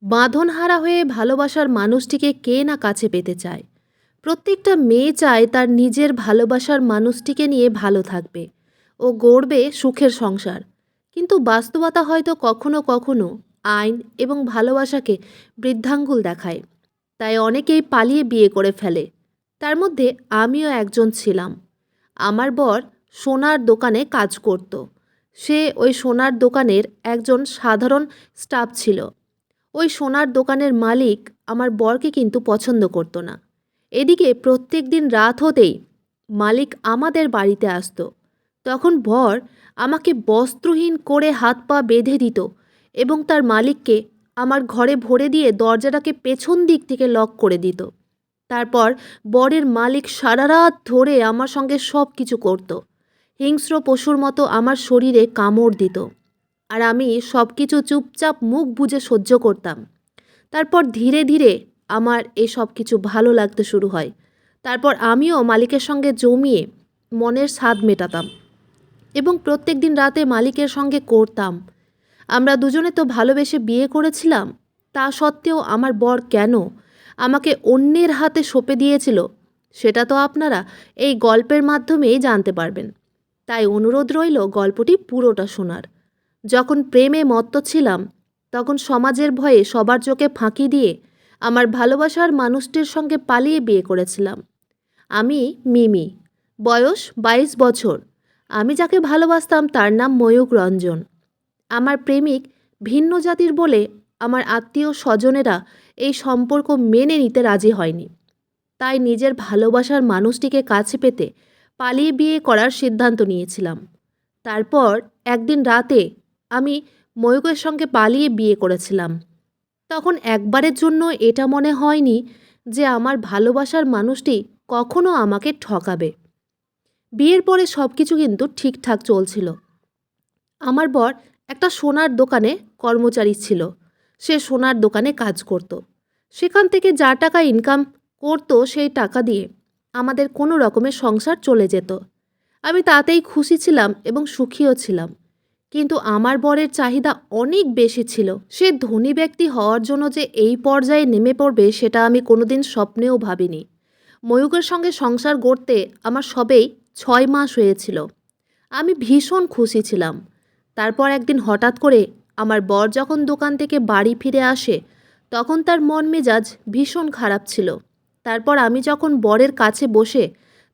বাঁধনহারা হয়ে ভালোবাসার মানুষটিকে কে না কাছে পেতে চায়। প্রত্যেকটা মেয়ে চায় তার নিজের ভালোবাসার মানুষটিকে নিয়ে ভালো থাকবে ও গড়বে সুখের সংসার। কিন্তু বাস্তবতা হয়তো কখনো কখনো আইন এবং ভালোবাসাকে বৃদ্ধাঙ্গুল দেখায়। তাই অনেকেই পালিয়ে বিয়ে করে ফেলে। তার মধ্যে আমিও একজন ছিলাম। আমার বর সোনার দোকানে কাজ করত। সে ওই সোনার দোকানের একজন সাধারণ স্টাফ ছিল। ওই সোনার দোকানের মালিক আমার বরকে কিন্তু পছন্দ করতো না। এদিকে প্রত্যেক দিন রাত হতেই মালিক আমাদের বাড়িতে আসতো। তখন বর আমাকে বস্ত্রহীন করে হাত পা বেঁধে দিত এবং তার মালিককে আমার ঘরে ভরে দিয়ে দরজাটাকে পেছন দিক থেকে লক করে দিত। তারপর বরের মালিক সারা রাত ধরে আমার সঙ্গে সব কিছু করত। হিংস্র পশুর মতো আমার শরীরে কামড় দিত, আর আমি সব কিছু চুপচাপ মুখ বুজে সহ্য করতাম। তারপর ধীরে ধীরে আমার এই সব কিছু ভালো লাগতে শুরু হয়। তারপর আমিও মালিকের সঙ্গে জমিয়ে মনের স্বাদ মেটাতাম এবং প্রত্যেক দিন রাতে মালিকের সঙ্গে করতাম। আমরা দুজনে তো ভালোবেসে বিয়ে করেছিলাম, তা সত্ত্বেও আমার বর কেন আমাকে অন্যের হাতে সঁপে দিয়েছিল সেটা তো আপনারা এই গল্পের মাধ্যমেই জানতে পারবেন। তাই অনুরোধ রইল গল্পটি পুরোটা শোনার। যখন প্রেমে মত্ত ছিলাম তখন সমাজের ভয়ে সবার চোখে ফাঁকি দিয়ে আমার ভালোবাসার মানুষটির সঙ্গে পালিয়ে বিয়ে করেছিলাম। আমি মিমি, বয়স 22 বছর। আমি যাকে ভালোবাসতাম তার নাম ময়ূক রঞ্জন। আমার প্রেমিক ভিন্ন জাতির বলে আমার আত্মীয় স্বজনেরা এই সম্পর্ক মেনে নিতে রাজি হয়নি। তাই নিজের ভালোবাসার মানুষটিকে কাছে পেতে পালিয়ে বিয়ে করার সিদ্ধান্ত নিয়েছিলাম। তারপর একদিন রাতে আমি ময়ূকের সঙ্গে পালিয়ে বিয়ে করেছিলাম। তখন একবারের জন্য এটা মনে হয়নি যে আমার ভালোবাসার মানুষটি কখনো আমাকে ঠকাবে। বিয়ের পরে সব কিছু কিন্তু ঠিকঠাক চলছিল। আমার বর একটা সোনার দোকানে কর্মচারী ছিল। সে সোনার দোকানে কাজ করত। সেখান থেকে যা টাকা ইনকাম করত সেই টাকা দিয়ে আমাদের কোনো রকমের সংসার চলে যেত। আমি তাতেই খুশি ছিলাম এবং সুখীও ছিলাম। কিন্তু আমার বরের চাহিদা অনেক বেশি ছিল। সে ধনী ব্যক্তি হওয়ার জন্য যে এই পর্যায়ে নেমে পড়বে সেটা আমি কোনোদিন স্বপ্নেও ভাবিনি। ময়ূকের সঙ্গে সংসার গড়তে আমার সবেই 6 মাস হয়েছিল। আমি ভীষণ খুশি ছিলাম। তারপর একদিন হঠাৎ করে আমার বর যখন দোকান থেকে বাড়ি ফিরে আসে তখন তার মন মেজাজ ভীষণ খারাপ ছিল। তারপর আমি যখন বরের কাছে বসে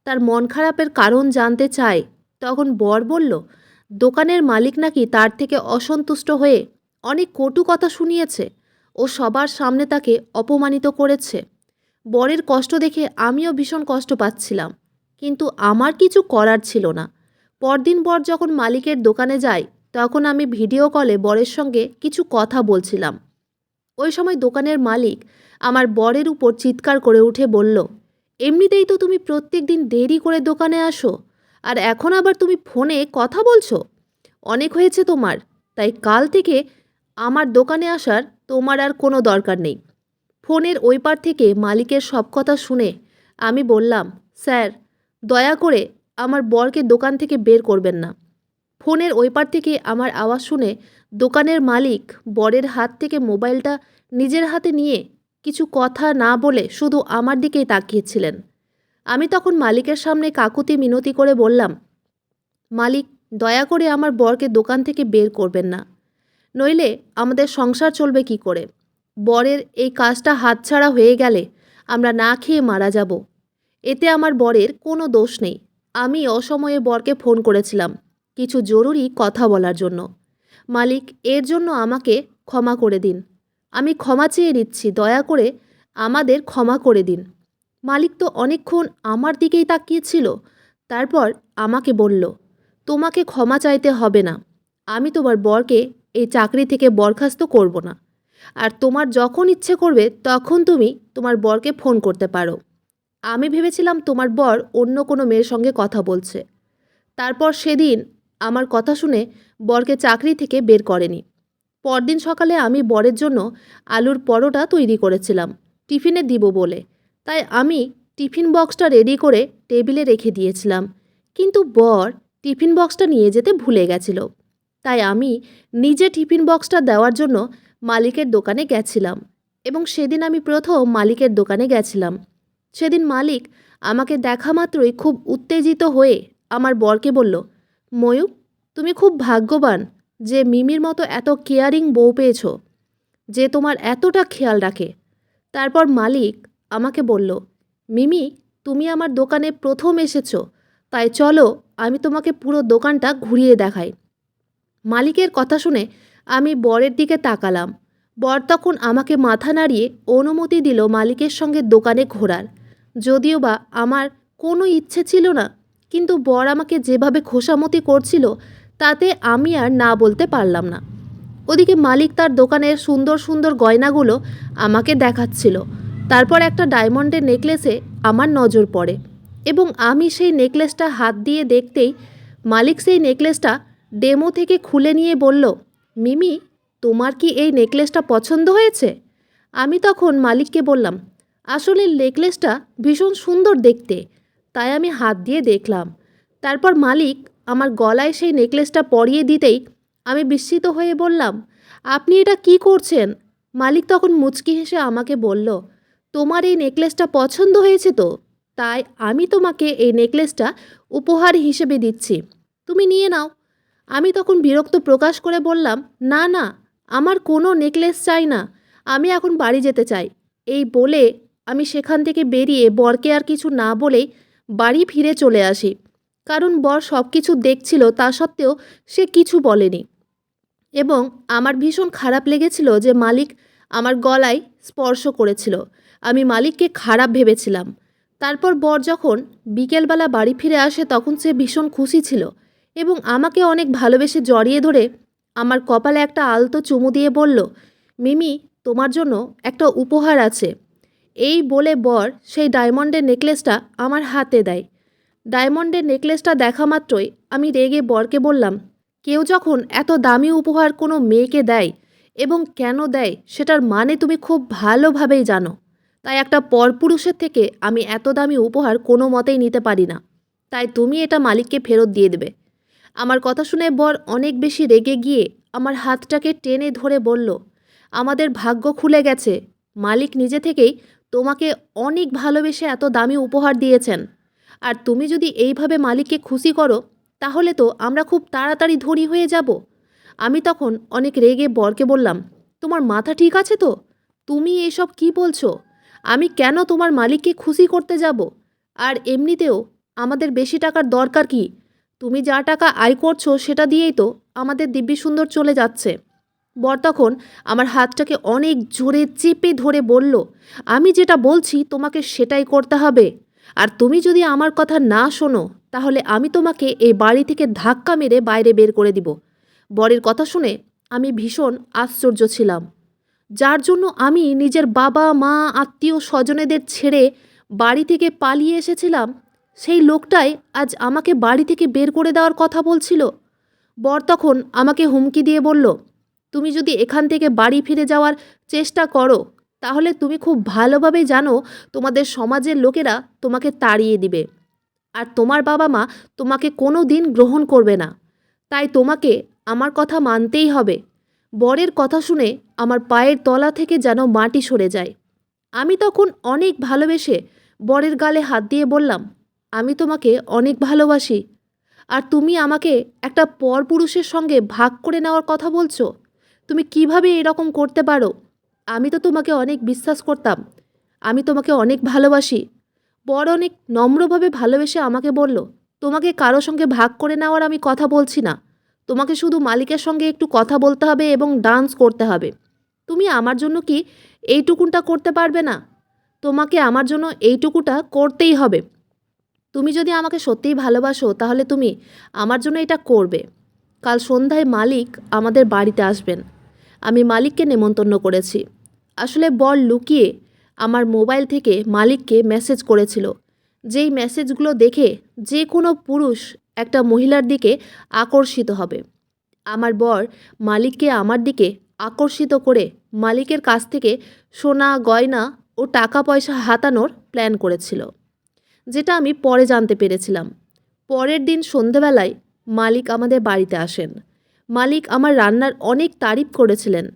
তার মন খারাপের কারণ জানতে চাই তখন বর বলল দোকানের মালিক নাকি তার থেকে অসন্তুষ্ট হয়ে অনেক কটু কথা শুনিয়েছে ও সবার সামনে তাকে অপমানিত করেছে। বরের কষ্ট দেখে আমিও ভীষণ কষ্ট পাচ্ছিলাম, কিন্তু আমার কিছু করার ছিল না। পরদিন বর যখন মালিকের দোকানে যায় তখন আমি ভিডিও কলে বরের সঙ্গে কিছু কথা বলছিলাম। ওই সময় দোকানের মালিক আমার বরের উপর চিৎকার করে উঠে বলল, এমনিতেই তো তুমি প্রত্যেক দিন দেরি করে দোকানে আসো, আর এখন আবার তুমি ফোনে কথা বলছো। অনেক হয়েছে তোমার, তাই কাল থেকে আমার দোকানে আসার তোমার আর কোনো দরকার নেই। ফোনের ওই পার থেকে মালিকের সব কথা শুনে আমি বললাম, স্যার, দয়া করে আমার বরকে দোকান থেকে বের করবেন না। ফোনের ওই পার থেকে আমার আওয়াজ শুনে দোকানের মালিক বরের হাত থেকে মোবাইলটা নিজের হাতে নিয়ে কিছু কথা না বলে শুধু আমার দিকেই তাকিয়েছিলেন। আমি তখন মালিকের সামনে কাকুতি মিনতি করে বললাম, মালিক, দয়া করে আমার বরকে দোকান থেকে বের করবেন না, নইলে আমাদের সংসার চলবে কি করে। বরের এই কাজটা হাতছাড়া হয়ে গেলে আমরা না খেয়ে মারা যাব। এতে আমার বরের কোনো দোষ নেই। আমি অসময়ে বরকে ফোন করেছিলাম কিছু জরুরি কথা বলার জন্য। মালিক, এর জন্য আমাকে ক্ষমা করে দিন। আমি ক্ষমা চেয়ে নিচ্ছি, দয়া করে আমাদের ক্ষমা করে দিন। মালিক তো অনেকক্ষণ আমার দিকেই তাকিয়েছিল। তারপর আমাকে বলল, তোমাকে ক্ষমা চাইতে হবে না। আমি তোমার বরকে এই চাকরি থেকে বরখাস্ত করব না। আর তোমার যখন ইচ্ছে করবে তখন তুমি তোমার বরকে ফোন করতে পারো। আমি ভেবেছিলাম তোমার বর অন্য কোনো মেয়ের সঙ্গে কথা বলছে। তারপর সেদিন আমার কথা শুনে বরকে চাকরি থেকে বের করেনি। পরদিন সকালে আমি বরের জন্য আলুর পরোটা তৈরি করেছিলাম টিফিনে দিব বলে। তাই আমি টিফিন বক্সটা রেডি করে টেবিলে রেখে দিয়েছিলাম, কিন্তু বর টিফিন বক্সটা নিয়ে যেতে ভুলে গেছিল। তাই আমি নিজে টিফিন বক্সটা দেওয়ার জন্য মালিকের দোকানে গেছিলাম এবং সেদিন আমি প্রথম মালিকের দোকানে গেছিলাম। সেদিন মালিক আমাকে দেখা মাত্রই খুব উত্তেজিত হয়ে আমার বরকে বলল, ময়ূক, তুমি খুব ভাগ্যবান যে মিমির মতো এত কেয়ারিং বউ পেয়েছ, যে তোমার এতটা খেয়াল রাখে। তারপর মালিক আমাকে বলল, মিমি, তুমি আমার দোকানে প্রথম এসেছো, তাই চলো আমি তোমাকে পুরো দোকানটা ঘুরিয়ে দেখাই। মালিকের কথা শুনে আমি বরের দিকে তাকালাম। বর তখন আমাকে মাথা নাড়িয়ে অনুমতি দিল মালিকের সঙ্গে দোকানে ঘোরার। যদিও বা আমার কোনো ইচ্ছে ছিল না, কিন্তু বর আমাকে যেভাবে খোশামতি করছিল তাতে আমি আর না বলতে পারলাম না। ওদিকে মালিক তার দোকানের সুন্দর সুন্দর গয়নাগুলো আমাকে দেখাচ্ছিল। তারপর একটা ডায়মন্ডের নেকলেসে আমার নজর পড়ে এবং আমি সেই নেকলেসটা হাত দিয়ে দেখতেই মালিক সেই নেকলেসটা ডেমো থেকে খুলে নিয়ে বলল, মিমি, তোমার কি এই নেকলেসটা পছন্দ হয়েছে? আমি তখন মালিককে বললাম, আসলে নেকলেসটা ভীষণ সুন্দর দেখতে, তাই আমি হাত দিয়ে দেখলাম। তারপর মালিক আমার গলায় সেই নেকলেসটা পরিয়ে দিতেই আমি বিস্মিত হয়ে বললাম, আপনি এটা কি করছেন? মালিক তখন মুচকি হেসে আমাকে বলল, তোমার এই নেকলেসটা পছন্দ হয়েছে তো, তাই আমি তোমাকে এই নেকলেসটা উপহার হিসেবে দিচ্ছি, তুমি নিয়ে নাও। আমি তখন বিরক্ত প্রকাশ করে বললাম, না না, আমার কোনো নেকলেস চাই না, আমি এখন বাড়ি যেতে চাই। এই বলে আমি সেখান থেকে বেরিয়ে বরকে আর কিছু না বলেই বাড়ি ফিরে চলে আসি। কারণ বর সব কিছু দেখছিল, তা সত্ত্বেও সে কিছু বলেনি। এবং আমার ভীষণ খারাপ লেগেছিল যে মালিক আমার গলায় স্পর্শ করেছিল। আমি মালিককে খারাপ ভেবেছিলাম। তারপর বর যখন বিকেলবেলা বাড়ি ফিরে আসে তখন সে ভীষণ খুশি ছিল এবং আমাকে অনেক ভালোবেসে জড়িয়ে ধরে আমার কপালে একটা আলতো চুমু দিয়ে বলল, মিমি, তোমার জন্য একটা উপহার আছে। এই বলে বর সেই ডায়মন্ডের নেকলেসটা আমার হাতে দেয়। ডায়মন্ডের নেকলেসটা দেখা মাত্রই আমি রেগে বরকে বললাম, কেউ যখন এত দামি উপহার কোনো মেয়েকে দেয় এবং কেন দেয় সেটার মানে তুমি খুব ভালোভাবেই জানো। তাই একটা পরপুরুষের থেকে আমি এত দামি উপহার কোনো মতেই নিতে পারি না। তাই তুমি এটা মালিককে ফেরত দিয়ে দেবে। আমার কথা শুনে বর অনেক বেশি রেগে গিয়ে আমার হাতটাকে টেনে ধরে বলল, আমাদের ভাগ্য খুলে গেছে, মালিক নিজে থেকেই তোমাকে অনেক ভালোবেসে এত দামি উপহার দিয়েছেন। আর তুমি যদি এইভাবে মালিককে খুশি করো তাহলে তো আমরা খুব তাড়াতাড়ি ধনী হয়ে যাব। আমি তখন অনেক রেগে বরকে বললাম, তোমার মাথা ঠিক আছে তো? তুমি এসব কি বলছো? আমি কেন তোমার মালিককে খুশি করতে যাব? আর এমনিতেও আমাদের বেশি টাকার দরকার কি? তুমি যা টাকা আয় করছো সেটা দিয়েই তো আমাদের দিব্যি সুন্দর চলে যাচ্ছে। বর তখন আমার হাতটাকে অনেক জোরে চেপে ধরে বলল, আমি যেটা বলছি তোমাকে সেটাই করতে হবে। আর তুমি যদি আমার কথা না শোনো তাহলে আমি তোমাকে এই বাড়ি থেকে ধাক্কা মেরে বাইরে বের করে দিব। বরের কথা শুনে আমি ভীষণ আশ্চর্য ছিলাম। যার জন্য আমি নিজের বাবা মা আত্মীয় স্বজনেদের ছেড়ে বাড়ি থেকে পালিয়ে এসেছিলাম, সেই লোকটাই আজ আমাকে বাড়ি থেকে বের করে দেওয়ার কথা বলছিল। বর তখন আমাকে হুমকি দিয়ে বলল, তুমি যদি এখান থেকে বাড়ি ফিরে যাওয়ার চেষ্টা করো তাহলে তুমি খুব ভালোভাবেই জানো তোমাদের সমাজের লোকেরা তোমাকে তাড়িয়ে দিবে আর তোমার বাবা মা তোমাকে কোনো দিন গ্রহণ করবে না। তাই তোমাকে আমার কথা মানতেই হবে। বরের কথা শুনে আমার পায়ের তলা থেকে যেন মাটি সরে যায়। আমি তখন অনেক ভালোবেসে বরের গালে হাত দিয়ে বললাম, আমি তোমাকে অনেক ভালোবাসি। আর তুমি আমাকে একটা পরপুরুষের সঙ্গে ভাগ করে নেওয়ার কথা বলছো? তুমি কিভাবে এরকম করতে পারো? আমি তো তোমাকে অনেক বিশ্বাস করতাম, আমি তোমাকে অনেক ভালোবাসি। বর অনেক নম্রভাবে ভালোবেসে আমাকে বলল, তোমাকে কারো সঙ্গে ভাগ করে নেওয়ার আমি কথা বলছি না, তোমাকে শুধু মালিকের সঙ্গে একটু কথা বলতে হবে এবং ডান্স করতে হবে। তুমি আমার জন্য কি এইটুকুনটা করতে পারবে না? তোমাকে আমার জন্য এইটুকুটা করতেই হবে। তুমি যদি আমাকে সত্যিই ভালোবাসো তাহলে তুমি আমার জন্য এটা করবে। কাল সন্ধ্যায় মালিক আমাদের বাড়িতে আসবেন। আমি মালিককে নেমন্তন্ন করেছি। আসলে বর লুকিয়ে আমার মোবাইল থেকে মালিককে মেসেজ করেছিল, যেই মেসেজগুলো দেখে যে কোনো পুরুষ একটা মহিলার দিকে আকর্ষিত হবে। আমার বর মালিককে আমার দিকে আকর্ষিত করে মালিকের কাছ থেকে সোনা গয়না ও টাকা পয়সা হাতানোর প্ল্যান করেছিল, যেটা আমি পরে জানতে পেরেছিলাম। পরের দিন সন্ধেবেলায় মালিক আমাদের বাড়িতে আসেন। মালিক আমার রান্নার অনেক তারিফ করেছিলেন।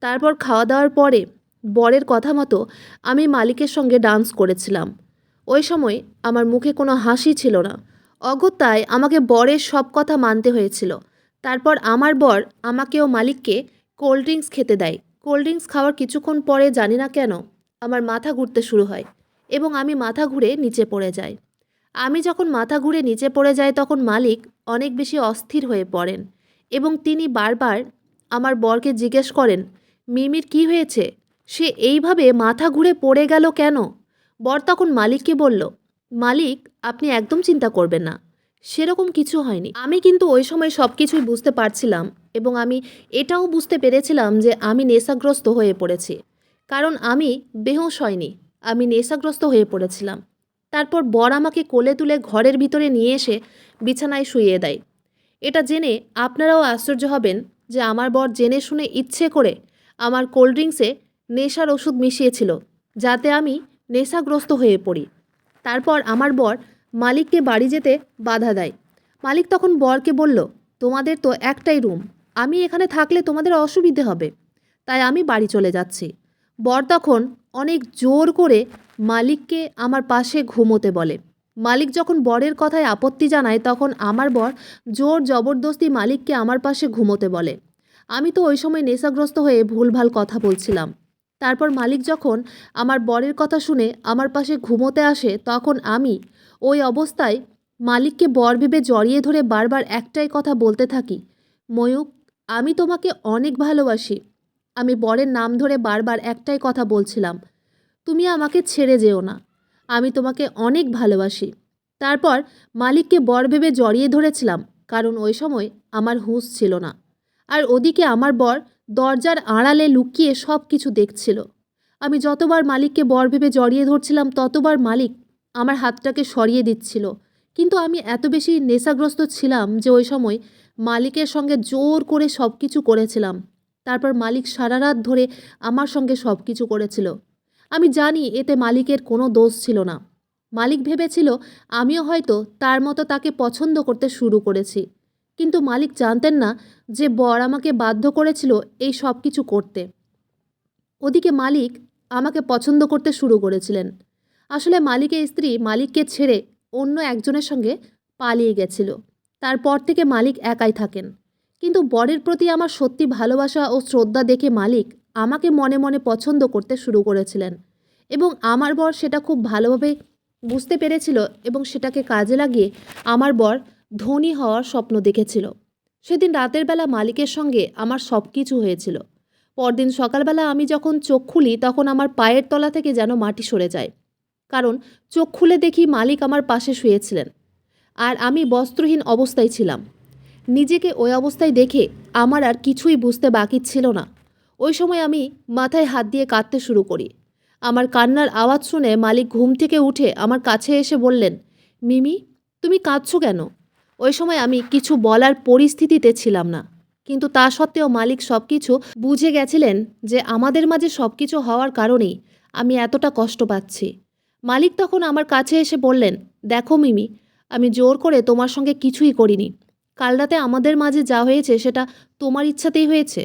তারপর খাওয়া দাওয়ার পরে বরের কথা মতো আমি মালিকের সঙ্গে ডান্স করেছিলাম। ওই সময় আমার মুখে কোনো হাসি ছিল না। অগত্যায় আমাকে বরের সব কথা মানতে হয়েছিল। তারপর আমার বর আমাকে ও মালিককে কোল্ড ড্রিঙ্কস খেতে দেয়। কোল্ড ড্রিঙ্কস খাওয়ার কিছুক্ষণ পরে জানি না কেন আমার মাথা ঘুরতে শুরু হয় এবং আমি মাথা ঘুরে নিচে পড়ে যাই। আমি যখন মাথা ঘুরে নিচে পড়ে যাই তখন মালিক অনেক বেশি অস্থির হয়ে পড়েন এবং তিনি বারবার আমার বরকে জিজ্ঞেস করেন, মিমির কি হয়েছে? সে এইভাবে মাথা ঘুরে পড়ে গেল কেন? বর তখন মালিককে বলল, মালিক, আপনি একদম চিন্তা করবেন না, সেরকম কিছু হয়নি। আমি কিন্তু ওই সময় সব কিছুই বুঝতে পারছিলাম এবং আমি এটাও বুঝতে পেরেছিলাম যে আমি নেশাগ্রস্ত হয়ে পড়েছি, কারণ আমি বেহুঁশ হয়নি, আমি নেশাগ্রস্ত হয়ে পড়েছিলাম। তারপর বর আমাকে কোলে তুলে ঘরের ভিতরে নিয়ে এসে বিছানায় শুইয়ে দেয়। এটা জেনে আপনারাও আশ্চর্য হবেন যে আমার বর জেনে শুনে ইচ্ছে করে আমার কোল্ড ড্রিঙ্কসে নেশার ওষুধ মিশিয়েছিল, যাতে আমি নেশাগ্রস্ত হয়ে পড়ি। তারপর আমার বর মালিককে বাড়ি যেতে বাধা দেয়। মালিক তখন বরকে বলল, তোমাদের তো একটাই রুম, আমি এখানে থাকলে তোমাদের অসুবিধে হবে, তাই আমি বাড়ি চলে যাচ্ছি। বর তখন অনেক জোর করে মালিককে আমার পাশে ঘুমোতে বলে। মালিক যখন বরের কথায় আপত্তি জানায় তখন আমার বর জোর জবরদস্তি মালিককে আমার পাশে ঘুমোতে বলে। আমি তো ওই সময় নেশাগ্রস্ত হয়ে ভুলভাল কথা বলছিলাম। তারপর মালিক যখন আমার বরের কথা শুনে আমার পাশে ঘুমোতে আসে তখন আমি ওই অবস্থায় মালিককে বর ভেবে জড়িয়ে ধরে বারবার একটাই কথা বলতে থাকি, ময়ূক, আমি তোমাকে অনেক ভালোবাসি। আমি বরের নাম ধরে বারবার একটাই কথা বলছিলাম, তুমি আমাকে ছেড়ে যেও না, আমি তোমাকে অনেক ভালোবাসি। তারপর মালিককে বর ভেবে জড়িয়ে ধরেছিলাম, কারণ ওই সময় আমার হুঁশ ছিল না। আর ওদিকে আমার বর দরজার আড়ালে লুকিয়ে সব কিছু দেখছিল। আমি যতবার মালিককে বর ভেবে জড়িয়ে ধরছিলাম ততবার মালিক আমার হাতটাকে সরিয়ে দিচ্ছিল। কিন্তু আমি এত বেশি নেশাগ্রস্ত ছিলাম যে ওই সময় মালিকের সঙ্গে জোর করে সব কিছু করেছিলাম। তারপর মালিক সারা রাত ধরে আমার সঙ্গে সব কিছু করেছিল। আমি জানি এতে মালিকের কোনো দোষ ছিল না। মালিক ভেবেছিল আমিও হয়তো তার মতো তাকে পছন্দ করতে শুরু করেছি। কিন্তু মালিক জানতেন না যে বর আমাকে বাধ্য করেছিল এই সব কিছু করতে। ওদিকে মালিক আমাকে পছন্দ করতে শুরু করেছিলেন। আসলে মালিকের স্ত্রী মালিককে ছেড়ে অন্য একজনের সঙ্গে পালিয়ে গেছিল। তারপর থেকে মালিক একাই থাকেন। কিন্তু বরের প্রতি আমার সত্যি ভালোবাসা ও শ্রদ্ধা দেখে মালিক আমাকে মনে মনে পছন্দ করতে শুরু করেছিলেন এবং আমার বর সেটা খুব ভালোভাবে বুঝতে পেরেছিল এবং সেটাকে কাজে লাগিয়ে আমার বর ধনী হওয়ার স্বপ্ন দেখেছিল। সেদিন রাতের বেলা মালিকের সঙ্গে আমার সব কিছু হয়েছিল। পরদিন সকালবেলা আমি যখন চোখ খুলি তখন আমার পায়ের তলা থেকে যেন মাটি সরে যায়, কারণ চোখ খুলে দেখি মালিক আমার পাশে শুয়েছিলেন আর আমি বস্ত্রহীন অবস্থায় ছিলাম। নিজেকে ওই অবস্থায় দেখে আমার আর কিছুই বুঝতে বাকি ছিল না। ওই সময় আমি মাথায় হাত দিয়ে কাঁদতে শুরু করি। আমার কান্নার আওয়াজ শুনে মালিক ঘুম থেকে উঠে আমার কাছে এসে বললেন, মিমি, তুমি কাঁদছো কেন? ওই সময় আমি কিছু বলার পরিস্থিতিতে ছিলাম না, কিন্তু তা সত্ত্বেও মালিক সব কিছু বুঝে গেছিলেন যে আমাদের মাঝে সব কিছু হওয়ার কারণেই আমি এতটা কষ্ট পাচ্ছি। মালিক তখন আমার কাছে এসে বললেন, দেখো মিমি, আমি জোর করে তোমার সঙ্গে কিছুই করিনি। কাল রাতে আমাদের মাঝে যা হয়েছে সেটা তোমার ইচ্ছাতেই হয়েছে।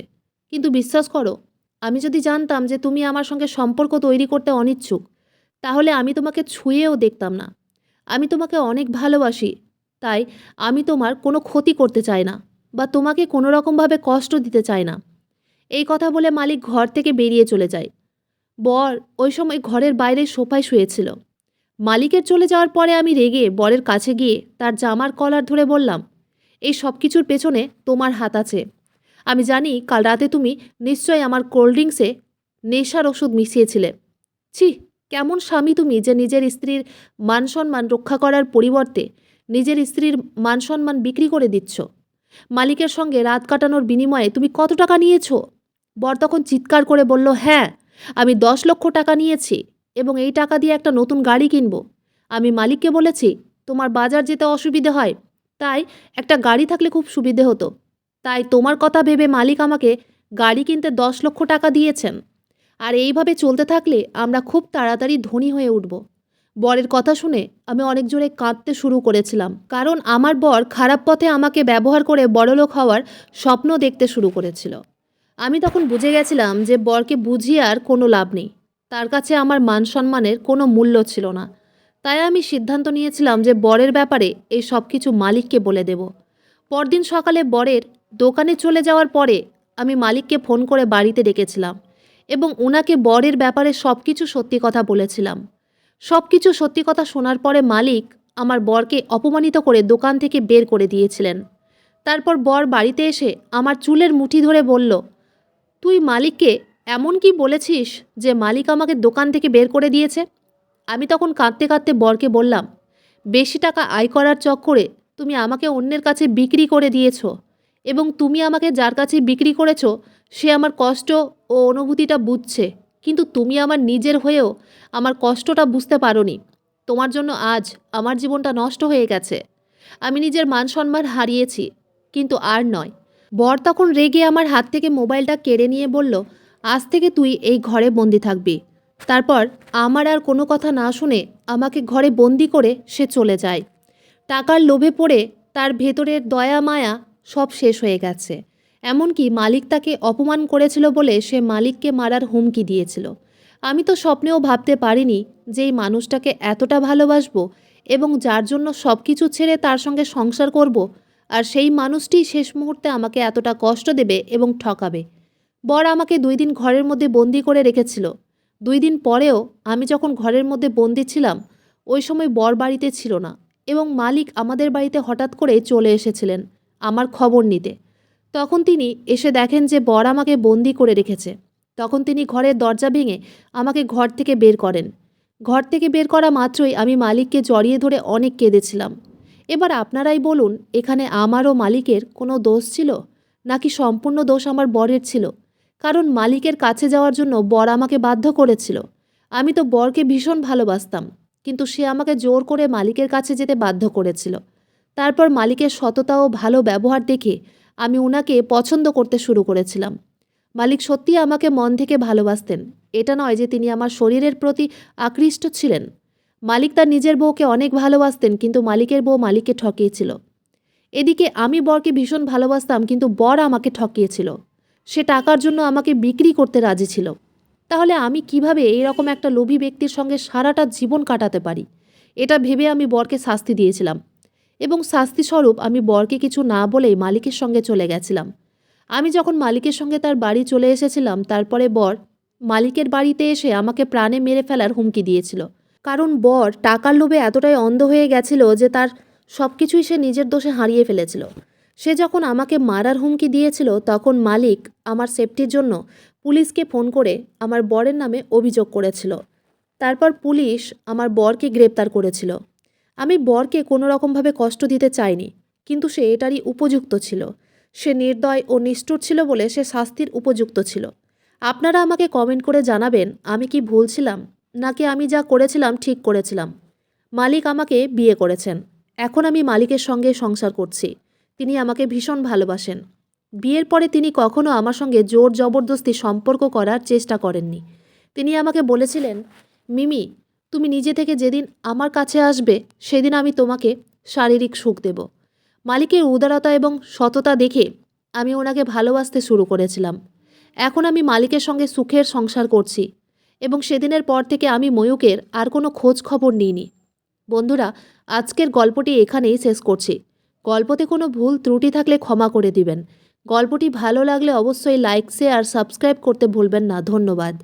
কিন্তু বিশ্বাস করো, আমি যদি জানতাম যে তুমি আমার সঙ্গে সম্পর্ক তৈরি করতে অনিচ্ছুক, তাহলে আমি তোমাকে ছুঁয়েও দেখতাম না। আমি তোমাকে অনেক ভালোবাসি, তাই আমি তোমার কোনো ক্ষতি করতে চাই না বা তোমাকে কোনো রকমভাবে কষ্ট দিতে চাই না। এই কথা বলে মালিক ঘর থেকে বেরিয়ে চলে যায়। বর ওই সময় ঘরের বাইরে সোফায় শুয়েছিল। মালিকের চলে যাওয়ার পরে আমি রেগে বরের কাছে গিয়ে তার জামার কলার ধরে বললাম, এই সব কিছুর পেছনে তোমার হাত আছে। আমি জানি কাল রাতে তুমি নিশ্চয়ই আমার কোল্ড ড্রিঙ্কসে নেশার ওষুধ মিশিয়েছিলে। ছি, কেমন স্বামী তুমি যে নিজের স্ত্রীর মান সম্মান রক্ষা করার পরিবর্তে নিজের স্ত্রীর মান সম্মান বিক্রি করে দিচ্ছ। মালিকের সঙ্গে রাত কাটানোর বিনিময়ে তুমি কত টাকা নিয়েছো? বর তখন চিৎকার করে বলল, হ্যাঁ, আমি 10 লক্ষ টাকা নিয়েছি এবং এই টাকা দিয়ে একটা নতুন গাড়ি কিনব। আমি মালিককে বলেছি, তোমার বাজার যেতে অসুবিধে হয়, তাই একটা গাড়ি থাকলে খুব সুবিধে হতো। তাই তোমার কথা ভেবে মালিক আমাকে গাড়ি কিনতে 10 লক্ষ টাকা দিয়েছেন। আর এইভাবে চলতে থাকলে আমরা খুব তাড়াতাড়ি ধনী হয়ে উঠব। বরের কথা শুনে আমি অনেক জোরে কাঁদতে শুরু করেছিলাম, কারণ আমার বর খারাপ পথে আমাকে ব্যবহার করে বড়লোক হওয়ার স্বপ্ন দেখতে শুরু করেছিল। আমি তখন বুঝে গেছিলাম যে বরকে বুঝিয়ে আর কোনো লাভ নেই। তার কাছে আমার মান সম্মানের কোনো মূল্য ছিল না। তাই আমি সিদ্ধান্ত নিয়েছিলাম যে বরের ব্যাপারে এই সব কিছু মালিককে বলে দেব। পরদিন সকালে বরের দোকানে চলে যাওয়ার পরে আমি মালিককে ফোন করে বাড়িতে ডেকেছিলাম এবং ওনাকে বরের ব্যাপারে সব কিছু সত্যি কথা বলেছিলাম। সব কিছু সত্যি কথা শোনার পরে মালিক আমার বরকে অপমানিত করে দোকান থেকে বের করে দিয়েছিলেন। তারপর বর বাড়িতে এসে আমার চুলের মুঠি ধরে বলল, তুই মালিককে এমন কি বলেছিস যে মালিক আমাকে দোকান থেকে বের করে দিয়েছে? আমি তখন কাঁদতে কাঁদতে বরকে বললাম, বেশি টাকা আয় করার চক্করে তুমি আমাকে অন্যের কাছে বিক্রি করে দিয়েছ এবং তুমি আমাকে যার কাছে বিক্রি করেছ সে আমার কষ্ট ও অনুভূতিটা বুঝছে, কিন্তু তুমি আমার নিজের হয়েও আমার কষ্টটা বুঝতে পারোনি। তোমার জন্য আজ আমার জীবনটা নষ্ট হয়ে গেছে। আমি নিজের মান সম্মান হারিয়েছি, কিন্তু আর নয়। বর তখন রেগে আমার হাত থেকে মোবাইলটা কেড়ে নিয়ে বলল, আজ থেকে তুই এই ঘরে বন্দি থাকবি। তারপর আমার আর কোনো কথা না শুনে আমাকে ঘরে বন্দি করে সে চলে যায়। টাকার লোভে পড়ে তার ভেতরের দয়া মায়া সব শেষ হয়ে গেছে। এমনকি মালিক তাকে অপমান করেছিল বলে সে মালিককে মারার হুমকি দিয়েছিল। আমি তো স্বপ্নেও ভাবতে পারিনি যে এই মানুষটাকে এতটা ভালোবাসবো এবং যার জন্য সব কিছু ছেড়ে তার সঙ্গে সংসার করব, আর সেই মানুষটি শেষ মুহূর্তে আমাকে এতটা কষ্ট দেবে এবং ঠকাবে। বর আমাকে 2 দিন ঘরের মধ্যে বন্দি করে রেখেছিল। 2 দিন পরেও আমি যখন ঘরের মধ্যে বন্দি ছিলাম, ওই সময় বর বাড়িতে ছিল না এবং মালিক আমাদের বাড়িতে হঠাৎ করে চলে এসেছিলেন আমার খবর নিতে। তখন তিনি এসে দেখেন যে বর আমাকে বন্দি করে রেখেছে। তখন তিনি ঘরের দরজা ভেঙে আমাকে ঘর থেকে বের করেন। ঘর থেকে বের করা মাত্রই আমি মালিককে জড়িয়ে ধরে অনেক কেঁদেছিলাম। এবার আপনারাই বলুন, এখানে আমার ও মালিকের কোনো দোষ ছিল, নাকি সম্পূর্ণ দোষ আমার বরের ছিল? কারণ মালিকের কাছে যাওয়ার জন্য বর আমাকে বাধ্য করেছিল। আমি তো বরকে ভীষণ ভালোবাসতাম, কিন্তু সে আমাকে জোর করে মালিকের কাছে যেতে বাধ্য করেছিল। তারপর মালিকের সততা ও ভালো ব্যবহার দেখে আমি ওনাকে পছন্দ করতে শুরু করেছিলাম। মালিক সত্যিই আমাকে মন থেকে ভালোবাসতেন। এটা নয় যে তিনি আমার শরীরের প্রতি আকৃষ্ট ছিলেন। মালিক তার নিজের বউকে অনেক ভালোবাসতেন, কিন্তু মালিকের বউ মালিককে ঠকিয়েছিল। এদিকে আমি বরকে ভীষণ ভালোবাসতাম, কিন্তু বর আমাকে ঠকিয়েছিল। সে টাকার জন্য আমাকে বিক্রি করতে রাজি ছিল। তাহলে আমি কিভাবে এইরকম একটা লোভী ব্যক্তির সঙ্গে সারাটা জীবন কাটাতে পারি? এটা ভেবে আমি বরকে শাস্তি দিয়েছিলাম এবং শাস্তিস্বরূপ আমি বরকে কিছু না বলেই মালিকের সঙ্গে চলে গেছিলাম। আমি যখন মালিকের সঙ্গে তার বাড়ি চলে এসেছিলাম, তারপরে বর মালিকের বাড়িতে এসে আমাকে প্রাণে মেরে ফেলার হুমকি দিয়েছিল। কারণ বর টাকার লোভে এতটাই অন্ধ হয়ে গেছিল যে তার সব কিছুই সে নিজের দোষে হারিয়ে ফেলেছিল। সে যখন আমাকে মারার হুমকি দিয়েছিল, তখন মালিক আমার সেফটির জন্য পুলিশকে ফোন করে আমার বরের নামে অভিযোগ করেছিল। তারপর পুলিশ আমার বরকে গ্রেপ্তার করেছিল। আমি বরকে কোনো রকমভাবে কষ্ট দিতে চাইনি, কিন্তু সে এটারই উপযুক্ত ছিল। সে নির্দয় ও নিষ্ঠুর ছিল বলে সে শাস্তির উপযুক্ত ছিল। আপনারা আমাকে কমেন্ট করে জানাবেন, আমি কি ভুল ছিলাম, নাকি আমি যা করেছিলাম ঠিক করেছিলাম। মালিক আমাকে বিয়ে করেছেন। এখন আমি মালিকের সঙ্গে সংসার করছি। তিনি আমাকে ভীষণ ভালোবাসেন। বিয়ের পরে তিনি কখনো আমার সঙ্গে জোর জবরদস্তি সম্পর্ক করার চেষ্টা করেননি। তিনি আমাকে বলেছিলেন, মিমি, তুমি নিজে থেকে যেদিন আমার কাছে আসবে সেদিন আমি তোমাকে শারীরিক সুখ দেব। মালিকের উদারতা এবং সততা দেখে আমি ওনাকে ভালোবাসতে শুরু করেছিলাম। এখন আমি মালিকের সঙ্গে সুখের সংসার করছি এবং সেদিনের পর থেকে আমি ময়ূকের আর কোনো খোঁজ খবর নিইনি। বন্ধুরা, আজকের গল্পটি এখানেই শেষ করছি। গল্পতে কোনো ভুল ত্রুটি থাকলে ক্ষমা করে দিবেন। গল্পটি ভালো লাগলে অবশ্যই লাইক, শেয়ার আর সাবস্ক্রাইব করতে ভুলবেন না। ধন্যবাদ।